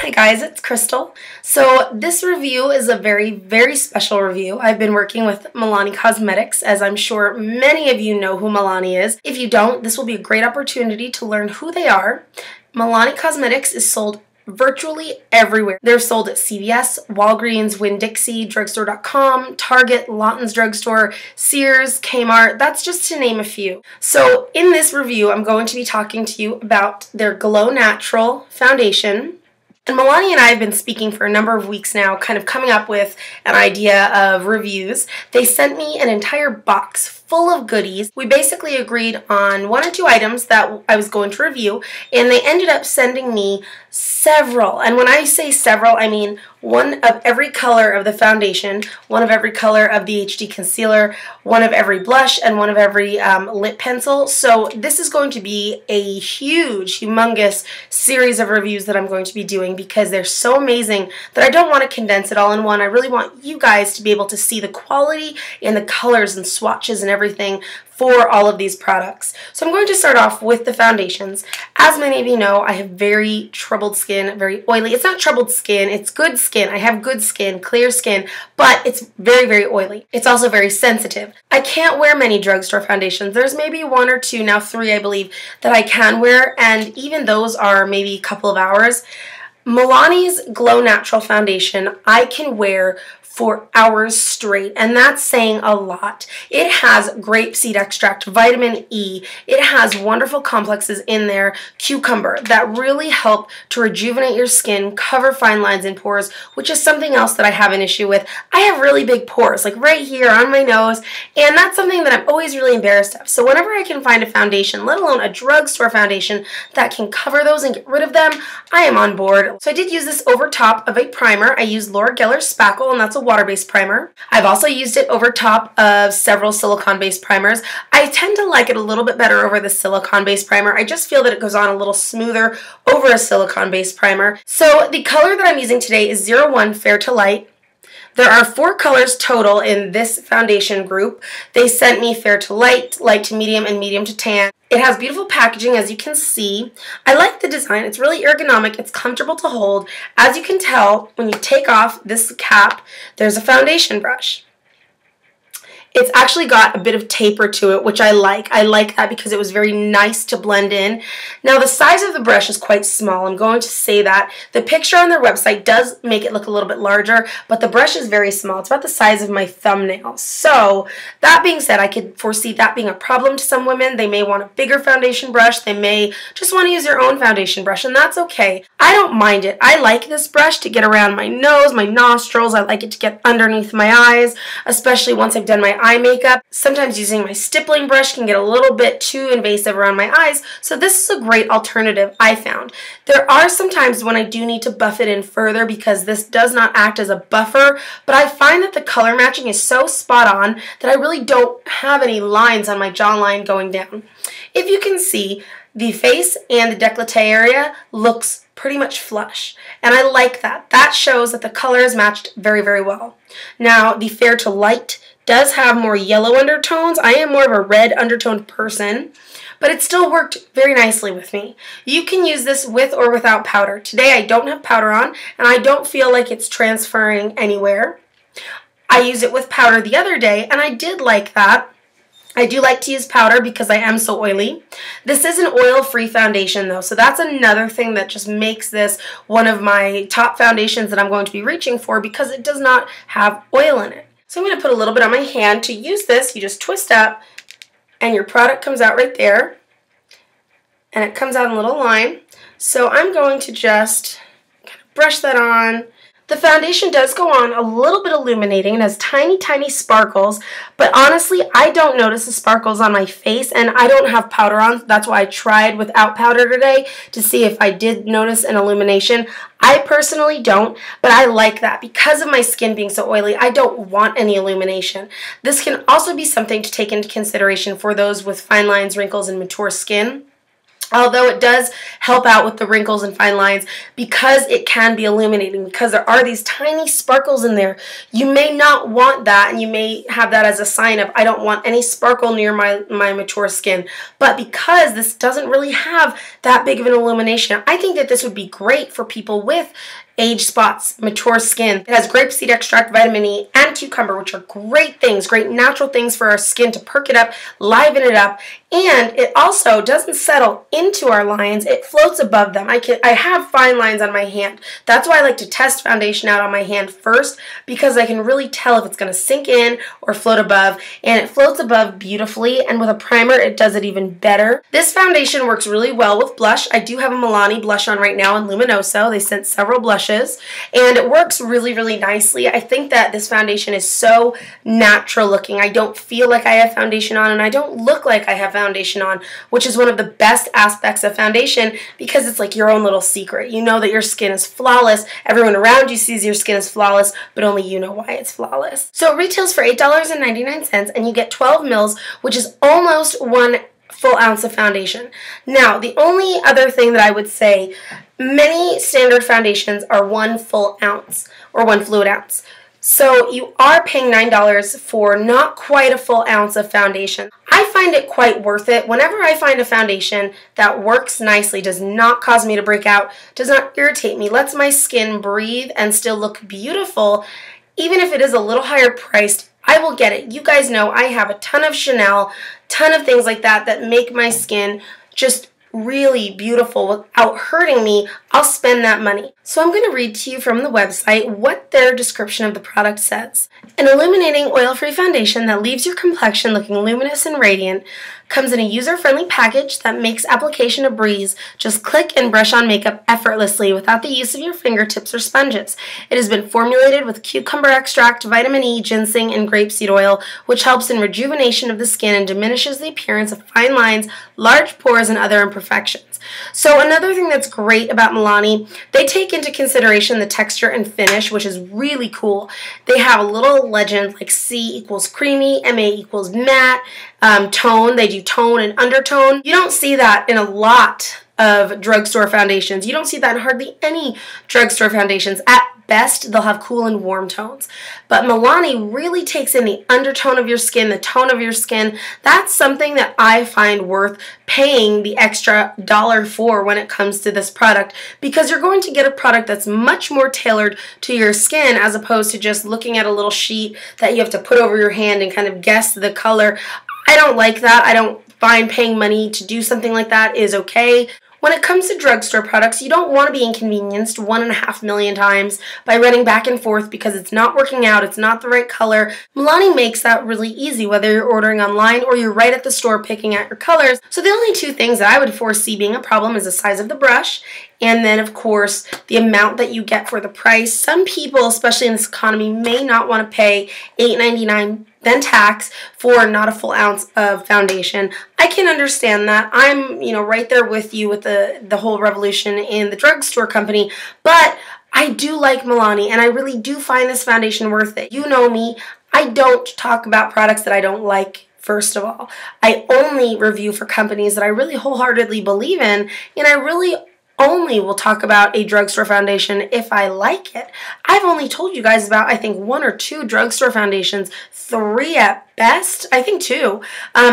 Hi guys, it's Crystal. So this review is a very special review. I've been working with Milani Cosmetics, as I'm sure many of you know who Milani is. If you don't, this will be a great opportunity to learn who they are. Milani Cosmetics is sold virtually everywhere. They're sold at CVS, Walgreens, Winn-Dixie, drugstore.com, Target, Lawton's Drugstore, Sears, Kmart. That's just to name a few. So in this review, I'm going to be talking to you about their Glow Natural foundation. And Milani and I have been speaking for a number of weeks now, kind of coming up with an idea of reviews. They sent me an entire box full of goodies. We basically agreed on 1 or 2 items that I was going to review, and they ended up sending me several. And when I say several, I mean 1 of every color of the foundation, 1 of every color of the HD concealer, 1 of every blush, and 1 of every lip pencil. So this is going to be a huge, humongous series of reviews that I'm going to be doing because they're so amazing that I don't want to condense it all in one. I really want you guys to be able to see the quality and the colors and swatches and everything for all of these products. So I'm going to start off with the foundations. As many of you know, I have very troubled skin, very oily. It's not troubled skin, it's good skin. I have good skin, clear skin, but it's very oily. It's also very sensitive. I can't wear many drugstore foundations. There's maybe 1 or 2, now 3 I believe, that I can wear, and even those are maybe a couple of hours. Milani's Glow Natural foundation I can wear for hours straight, and that's saying a lot. It has grapeseed extract, vitamin E. It has wonderful complexes in there, cucumber, that really help to rejuvenate your skin, cover fine lines and pores, which is something else that I have an issue with. I have really big pores, like right here on my nose, and that's something that I'm always really embarrassed of. So whenever I can find a foundation, let alone a drugstore foundation, that can cover those and get rid of them, I am on board. So I did use this over top of a primer. I used Laura Geller's Spackle, and that's a water-based primer. I've also used it over top of several silicone-based primers. I tend to like it a little bit better over the silicone-based primer. I just feel that it goes on a little smoother over a silicone-based primer. So the color that I'm using today is 01 Fair to Light. There are 4 colors total in this foundation group. They sent me Fair to Light, Light to Medium, and Medium to Tan. It has beautiful packaging, as you can see. I like the design. It's really ergonomic. It's comfortable to hold. As you can tell, when you take off this cap, there's a foundation brush. It's actually got a bit of taper to it, which I like. I like that because it was very nice to blend in. Now, the size of the brush is quite small. I'm going to say that. The picture on their website does make it look a little bit larger, but the brush is very small. It's about the size of my thumbnail. So, that being said, I could foresee that being a problem to some women. They may want a bigger foundation brush. They may just want to use their own foundation brush, and that's okay. I don't mind it. I like this brush to get around my nose, my nostrils. I like it to get underneath my eyes, especially once I've done my eye makeup. Sometimes using my stippling brush can get a little bit too invasive around my eyes, so this is a great alternative I found. There are some times when I do need to buff it in further because this does not act as a buffer, but I find that the color matching is so spot on that I really don't have any lines on my jawline going down. If you can see, the face and the décolleté area looks pretty much flush, and I like that. That shows that the color is matched very well. Now, the Fair to Light does have more yellow undertones. I am more of a red undertoned person, but it still worked very nicely with me. You can use this with or without powder. Today I don't have powder on, and I don't feel like it's transferring anywhere. I used it with powder the other day, and I did like that. I do like to use powder because I am so oily. This is an oil-free foundation though, so that's another thing that just makes this one of my top foundations that I'm going to be reaching for because it does not have oil in it. So I'm going to put a little bit on my hand. To use this, you just twist up and your product comes out right there. And it comes out in a little line. So I'm going to just kind of brush that on. The foundation does go on a little bit illuminating and has tiny sparkles, but honestly, I don't notice the sparkles on my face, and I don't have powder on. That's why I tried without powder today to see if I did notice an illumination. I personally don't, but I like that. Because of my skin being so oily, I don't want any illumination. This can also be something to take into consideration for those with fine lines, wrinkles, and mature skin. Although it does help out with the wrinkles and fine lines because it can be illuminating, because there are these tiny sparkles in there. You may not want that, and you may have that as a sign of, I don't want any sparkle near my mature skin. But because this doesn't really have that big of an illumination, I think that this would be great for people with age spots, mature skin. It has grapeseed extract, vitamin E, and cucumber, which are great things, great natural things for our skin to perk it up, liven it up, and it also doesn't settle into our lines. It floats above them. I have fine lines on my hand. That's why I like to test foundation out on my hand first, because I can really tell if it's going to sink in or float above, and it floats above beautifully, and with a primer it does it even better. This foundation works really well with blush. I do have a Milani blush on right now in Luminoso. They sent several blushes, and it works really, really nicely. I think that this foundation is so natural looking. I don't feel like I have foundation on, and I don't look like I have foundation on, which is one of the best aspects of foundation, because it's like your own little secret. You know that your skin is flawless. Everyone around you sees your skin is flawless, but only you know why it's flawless. So it retails for $8.99, and you get 12 mils, which is almost 1 full ounce of foundation. Now, the only other thing that I would say, many standard foundations are 1 full ounce or 1 fluid ounce. So you are paying $9 for not quite a full ounce of foundation. I find it quite worth it. Whenever I find a foundation that works nicely, does not cause me to break out, does not irritate me, lets my skin breathe and still look beautiful, even if it is a little higher priced, I will get it. You guys know I have a ton of Chanel, ton of things like that that make my skin just really beautiful without hurting me. I'll spend that money. So I'm going to read to you from the website what their description of the product says. An illuminating oil-free foundation that leaves your complexion looking luminous and radiant comes in a user-friendly package that makes application a breeze. Just click and brush on makeup effortlessly without the use of your fingertips or sponges. It has been formulated with cucumber extract, vitamin E, ginseng, and grapeseed oil, which helps in rejuvenation of the skin and diminishes the appearance of fine lines, large pores, and other imperfections. So another thing that's great about Milani, they take into consideration the texture and finish, which is really cool. They have a little legend like C equals creamy, MA equals matte, tone. They do tone and undertone. You don't see that in a lot of drugstore foundations. You don't see that in hardly any drugstore foundations. At best, they'll have cool and warm tones. But Milani really takes in the undertone of your skin, the tone of your skin. That's something that I find worth paying the extra $1 for when it comes to this product, because you're going to get a product that's much more tailored to your skin, as opposed to just looking at a little sheet that you have to put over your hand and kind of guess the color. I don't like that. I don't find paying money to do something like that is okay. When it comes to drugstore products, you don't want to be inconvenienced 1.5 million times by running back and forth because it's not working out, it's not the right color. Milani makes that really easy, whether you're ordering online or you're right at the store picking out your colors. So the only 2 things that I would foresee being a problem is the size of the brush, and then, of course, the amount that you get for the price. Some people, especially in this economy, may not want to pay $8.99 then tax for not a full ounce of foundation. I can understand that. I'm, right there with you with the whole revolution in the drugstore company, but I do like Milani, and I really do find this foundation worth it. You know me, I don't talk about products that I don't like. First of all, I only review for companies that I really wholeheartedly believe in, and I really only will talk about a drugstore foundation if I like it. I've only told you guys about, I think, 1 or 2 drugstore foundations, 3 at best, I think 2.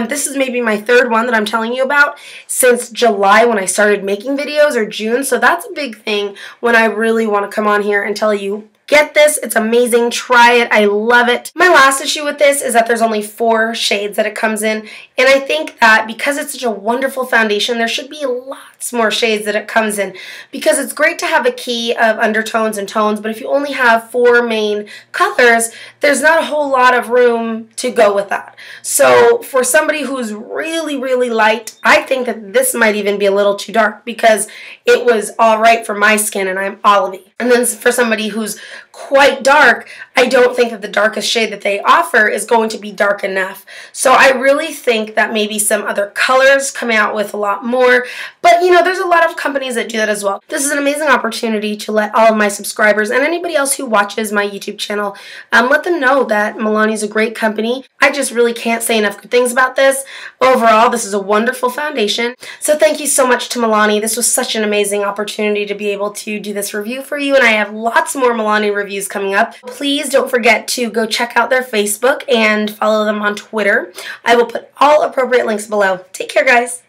This is maybe my 3rd one that I'm telling you about since July when I started making videos, or June, so that's a big thing when I really want to come on here and tell you, get this, it's amazing, try it, I love it. My last issue with this is that there's only 4 shades that it comes in, and I think that because it's such a wonderful foundation, there should be lots more shades that it comes in, because it's great to have a key of undertones and tones, but if you only have 4 main colors, there's not a whole lot of room to go with that. So for somebody who's really, really light, I think that this might even be a little too dark, because it was all right for my skin and I'm olivey. And then for somebody who's quite dark, I don't think that the darkest shade that they offer is going to be dark enough. So I really think that maybe some other colors come out with a lot more. But you know, there's a lot of companies that do that as well. This is an amazing opportunity to let all of my subscribers and anybody else who watches my YouTube channel, let them know that Milani is a great company. I just really can't say enough good things about this. Overall, this is a wonderful foundation. So thank you so much to Milani. This was such an amazing opportunity to be able to do this review for you, and I have lots more Milani reviews coming up. Please don't forget to go check out their Facebook and follow them on Twitter. I will put all appropriate links below. Take care, guys.